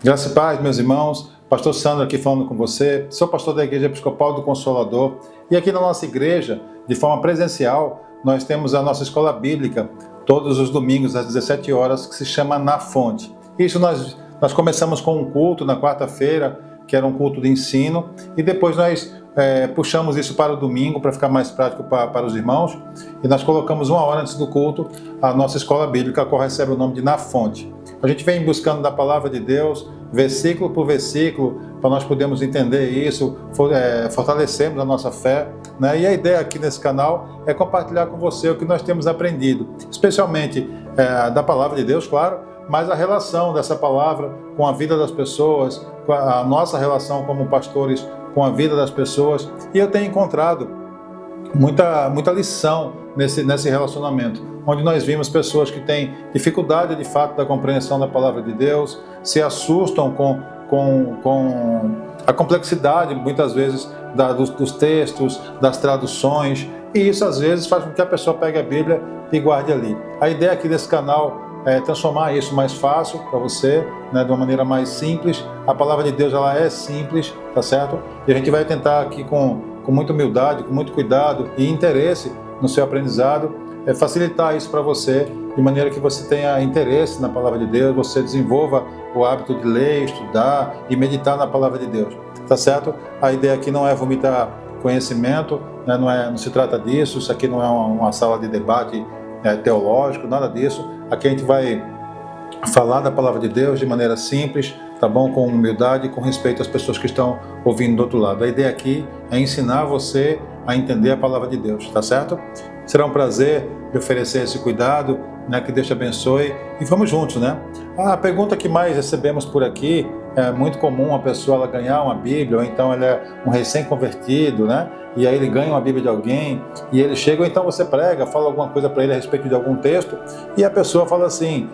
Graça e paz, meus irmãos. Pastor Sandro aqui falando com você. Sou pastor da Igreja Episcopal do Consolador. E aqui na nossa igreja, de forma presencial, nós temos a nossa escola bíblica, todos os domingos às 17 horas, que se chama Na Fonte. Isso nós começamos com um culto na quarta-feira, que era um culto de ensino, e depois nós puxamos isso para o domingo, para ficar mais prático para os irmãos, e nós colocamos uma hora antes do culto a nossa escola bíblica, a qual recebe o nome de Na Fonte. A gente vem buscando da palavra de Deus, versículo por versículo, para nós podermos entender isso, fortalecermos a nossa fé, né? E a ideia aqui nesse canal é compartilhar com você o que nós temos aprendido, especialmente da palavra de Deus, claro, mas a relação dessa palavra com a vida das pessoas, com a nossa relação como pastores com a vida das pessoas. E eu tenho encontrado muita lição nesse relacionamento, onde nós vimos pessoas que têm dificuldade de fato da compreensão da palavra de Deus, se assustam com a complexidade muitas vezes dos textos, das traduções, e isso às vezes faz com que a pessoa pegue a Bíblia e guarde ali. A ideia aqui desse canal é transformar isso mais fácil para você, né, de uma maneira mais simples. A palavra de Deus ela é simples, tá certo? E a gente vai tentar aqui com muita humildade, com muito cuidado e interesse no seu aprendizado, facilitar isso para você, de maneira que você tenha interesse na palavra de Deus, você desenvolva o hábito de ler, estudar e meditar na palavra de Deus, tá certo? A ideia aqui não é vomitar conhecimento, né? Não se trata disso, isso aqui não é uma sala de debate teológico, nada disso. Aqui a gente vai falar da palavra de Deus de maneira simples, tá bom? Com humildade e com respeito às pessoas que estão ouvindo do outro lado. A ideia aqui é ensinar você a entender a palavra de Deus, tá certo? Será um prazer me oferecer esse cuidado, né? Que Deus te abençoe e vamos juntos, né? A pergunta que mais recebemos por aqui, é muito comum a pessoa ela ganhar uma Bíblia, ou então ele é um recém-convertido, né? E aí ele ganha uma Bíblia de alguém, e ele chega, ou então você prega, fala alguma coisa para ele a respeito de algum texto, e a pessoa fala assim,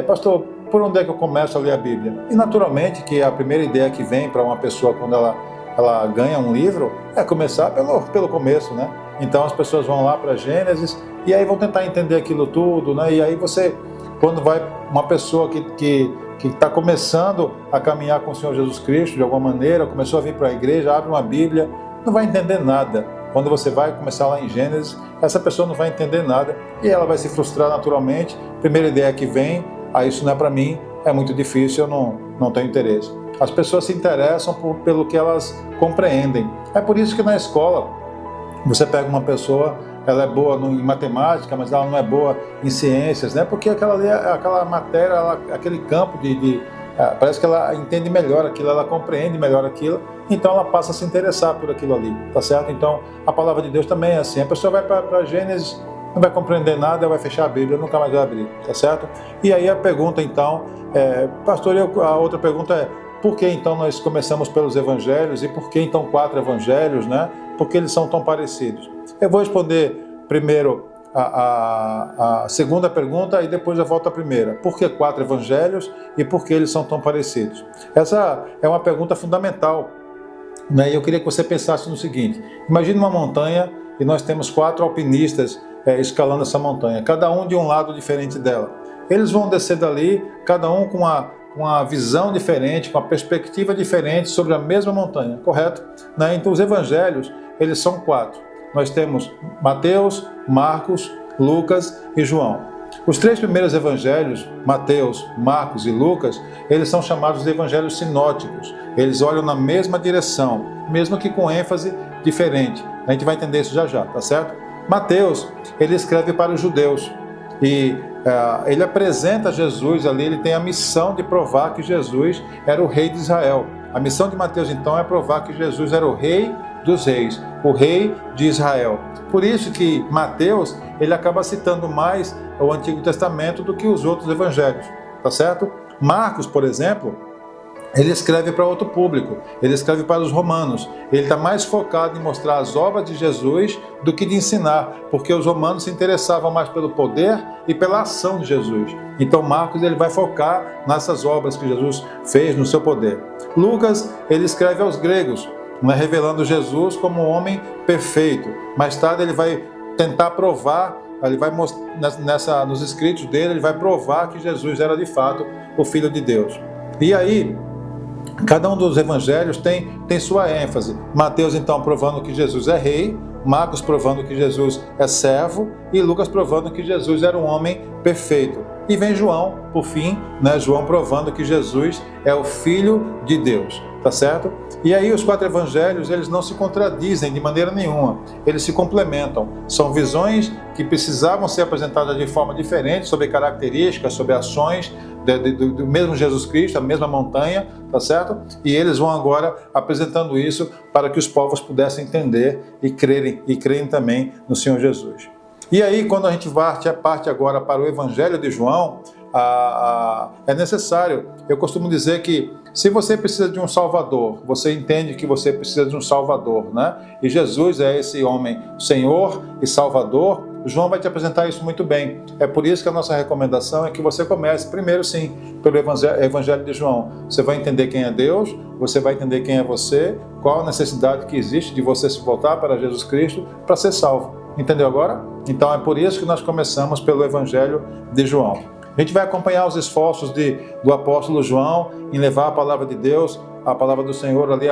pastor, por onde é que eu começo a ler a Bíblia? E naturalmente que a primeira ideia que vem para uma pessoa quando ela ganha um livro é começar pelo começo, né? Então as pessoas vão lá para Gênesis, e aí vão tentar entender aquilo tudo, né? E aí você, quando vai uma pessoa que está começando a caminhar com o Senhor Jesus Cristo de alguma maneira, começou a vir para a igreja, abre uma Bíblia, não vai entender nada. Quando você vai começar lá em Gênesis, essa pessoa não vai entender nada e ela vai se frustrar naturalmente. Primeira ideia que vem, isso não é para mim, é muito difícil, eu não tenho interesse. As pessoas se interessam pelo que elas compreendem. É por isso que na escola você pega uma pessoa, ela é boa em matemática, mas ela não é boa em ciências, né? Porque aquela matéria, aquele campo parece que ela entende melhor aquilo, ela compreende melhor aquilo, então ela passa a se interessar por aquilo ali, tá certo? Então a palavra de Deus também é assim, a pessoa vai para Gênesis, não vai compreender nada, vai fechar a Bíblia, nunca mais vai abrir, tá certo? E aí a pergunta então, pastor, a outra pergunta é, por que então nós começamos pelos evangelhos e por que então 4 evangelhos, né? Porque eles são tão parecidos? Eu vou responder primeiro a segunda pergunta e depois eu volto à primeira. Por que 4 evangelhos e por que eles são tão parecidos? Essa é uma pergunta fundamental, né? E eu queria que você pensasse no seguinte: imagine uma montanha e nós temos 4 alpinistas escalando essa montanha, cada um de um lado diferente dela. Eles vão descer dali, cada um com uma visão diferente, com uma perspectiva diferente sobre a mesma montanha, correto? Né? Então os evangelhos, eles são 4. Nós temos Mateus, Marcos, Lucas e João. Os 3 primeiros evangelhos, Mateus, Marcos e Lucas, eles são chamados de evangelhos sinóticos. Eles olham na mesma direção, mesmo que com ênfase diferente. A gente vai entender isso já já, tá certo? Mateus, ele escreve para os judeus e ele apresenta Jesus ali, ele tem a missão de provar que Jesus era o rei de Israel. A missão de Mateus, então, é provar que Jesus era o rei dos reis, o rei de Israel. Por isso que Mateus, ele acaba citando mais o Antigo Testamento do que os outros evangelhos, tá certo? Marcos, por exemplo, ele escreve para outro público, ele escreve para os romanos. Ele está mais focado em mostrar as obras de Jesus do que de ensinar, porque os romanos se interessavam mais pelo poder e pela ação de Jesus. Então Marcos ele vai focar nessas obras que Jesus fez no seu poder. Lucas, ele escreve aos gregos, revelando Jesus como um homem perfeito. Mais tarde ele vai tentar provar, ele vai nos escritos dele, ele vai provar que Jesus era de fato o Filho de Deus. E aí, Cada um dos evangelhos tem sua ênfase. Mateus, então, provando que Jesus é rei, Marcos provando que Jesus é servo e Lucas provando que Jesus era um homem perfeito. E vem João, por fim, né? João provando que Jesus é o Filho de Deus, tá certo? E aí os 4 evangelhos, eles não se contradizem de maneira nenhuma, eles se complementam. São visões que precisavam ser apresentadas de forma diferente, sobre características, sobre ações do mesmo Jesus Cristo, a mesma montanha, tá certo? E eles vão agora apresentando isso para que os povos pudessem entender e crerem também no Senhor Jesus. E aí, quando a gente parte agora para o Evangelho de João, é necessário, eu costumo dizer que se você precisa de um Salvador, você entende que você precisa de um Salvador, né? E Jesus é esse homem Senhor e Salvador. João vai te apresentar isso muito bem. É por isso que a nossa recomendação é que você comece primeiro, sim, pelo Evangelho de João. Você vai entender quem é Deus, você vai entender quem é você, qual a necessidade que existe de você se voltar para Jesus Cristo para ser salvo. Entendeu agora? Então é por isso que nós começamos pelo Evangelho de João. A gente vai acompanhar os esforços do apóstolo João em levar a palavra de Deus, a palavra do Senhor ali,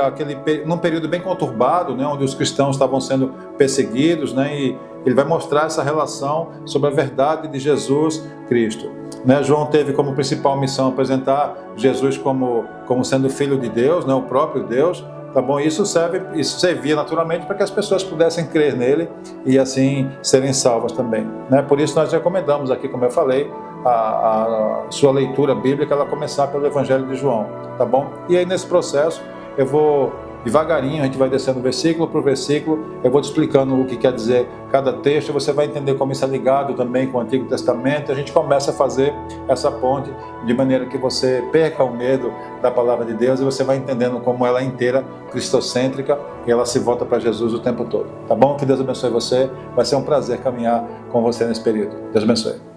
num período bem conturbado, né, onde os cristãos estavam sendo perseguidos, né, e ele vai mostrar essa relação sobre a verdade de Jesus Cristo. Né, João teve como principal missão apresentar Jesus como sendo Filho de Deus, né, o próprio Deus. Tá bom? Isso servia naturalmente para que as pessoas pudessem crer nele e assim serem salvas também. Né? Por isso nós recomendamos aqui, como eu falei, a sua leitura bíblica, ela começar pelo Evangelho de João, tá bom? E aí nesse processo eu vou devagarinho, a gente vai descendo versículo por versículo, eu vou te explicando o que quer dizer cada texto, você vai entender como isso é ligado também com o Antigo Testamento, a gente começa a fazer essa ponte de maneira que você perca o medo da palavra de Deus e você vai entendendo como ela é inteira cristocêntrica e ela se volta para Jesus o tempo todo, tá bom? Que Deus abençoe você, vai ser um prazer caminhar com você nesse período. Deus abençoe.